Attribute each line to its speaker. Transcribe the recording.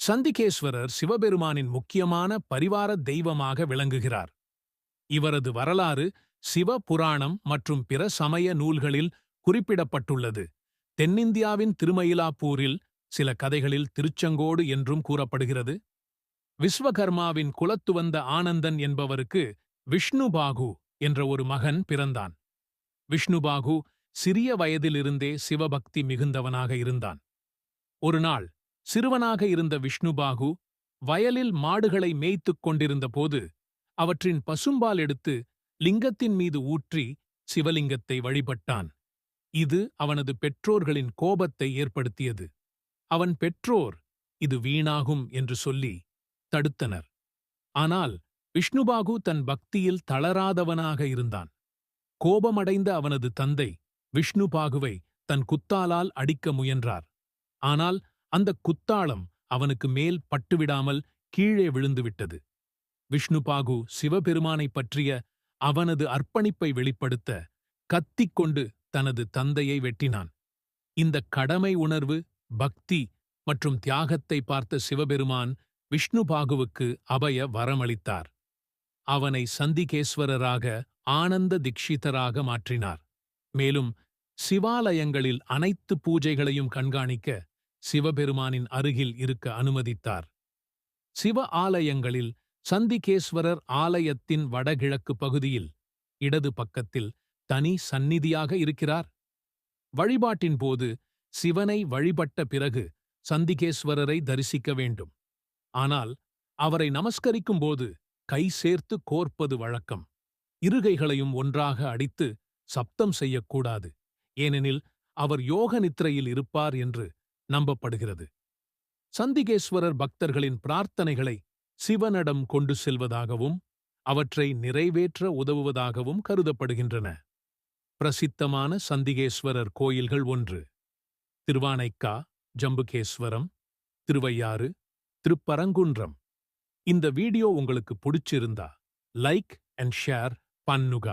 Speaker 1: சந்திகேஸ்வரர் சிவபெருமானின் முக்கியமான பரிவார தெய்வமாக விளங்குகிறார். இவரது வரலாறு சிவ புராணம் மற்றும் பிற சமய நூல்களில் குறிப்பிடப்பட்டுள்ளது. தென்னிந்தியாவின் திருமயிலாப்பூரில் சில கதைகளில் திருச்செங்கோடு என்றும் கூறப்படுகிறது. விஸ்வகர்மாவின் குலத்துவந்த ஆனந்தன் என்பவருக்கு விஷ்ணுபாகு என்ற ஒரு மகன் பிறந்தான். விஷ்ணுபாகு சிறிய வயதிலிருந்தே சிவபக்தி மிகுந்தவனாக இருந்தான். ஒருநாள் சிறுவனாக இருந்த விஷ்ணுபாகு வயலில் மாடுகளை மேய்த்துக் கொண்டிருந்தபோது அவற்றின் பசும்பால் எடுத்து லிங்கத்தின் மீது ஊற்றி சிவலிங்கத்தை வழிபட்டான். இது அவனது பெற்றோர்களின் கோபத்தை ஏற்படுத்தியது. அவன் பெற்றோர் இது வீணாகும் என்று சொல்லி தடுத்தனர். ஆனால் விஷ்ணுபாகு தன் பக்தியில் தளராதவனாக இருந்தான். கோபமடைந்த அவனது தந்தை விஷ்ணுபாகுவை தன் குத்தாலால் அடிக்க முயன்றார். ஆனால் அந்த குத்தாளம் அவனுக்கு மேல் பட்டுவிடாமல் கீழே விழுந்துவிட்டது. விஷ்ணுபாகு சிவபெருமானைப் பற்றிய அவனது அர்ப்பணிப்பை வெளிப்படுத்த கத்திக்கொண்டு தனது தந்தையை வெட்டினான். இந்த கடமை உணர்வு, பக்தி மற்றும் தியாகத்தை பார்த்த சிவபெருமான் விஷ்ணுபாகுவுக்கு அபய வரமளித்தார். அவனை சந்திகேஸ்வரராக, ஆனந்த தீக்ஷிதராக மாற்றினார். மேலும் சிவாலயங்களில் அனைத்து பூஜைகளையும் கண்காணிக்க சிவபெருமானின் அருகில் இருக்க அனுமதித்தார். சிவ ஆலயங்களில் சந்திகேஸ்வரர் ஆலயத்தின் வடகிழக்கு பகுதியில் இடது பக்கத்தில் தனி சந்நிதியாக இருக்கிறார். வழிபாட்டின் போது சிவனை வழிபட்ட பிறகு சந்திகேஸ்வரரை தரிசிக்க வேண்டும். ஆனால் அவரை நமஸ்கரிக்கும் போது கை சேர்த்து கோர்ப்பது வழக்கம். இருகைகளையும் ஒன்றாக அடித்து சப்தம் செய்யக்கூடாது, ஏனெனில் அவர் யோக நித்திரையில் இருப்பார் என்று நம்பப்படுகிறது. சந்திகேஸ்வரர் பக்தர்களின் பிரார்த்தனைகளை சிவனிடம் கொண்டு செல்வதாகவும் அவற்றை நிறைவேற்ற உதவுவதாகவும் கருதப்படுகின்றன. பிரசித்தமான சந்திகேஸ்வரர் கோயில்கள்: 1. திருவானைக்கா, ஜம்புகேஸ்வரம், திருவையாறு, திருப்பரங்குன்றம். இந்த வீடியோ உங்களுக்கு பிடிச்சிருந்தா லைக் அண்ட் ஷேர் பண்ணுங்க.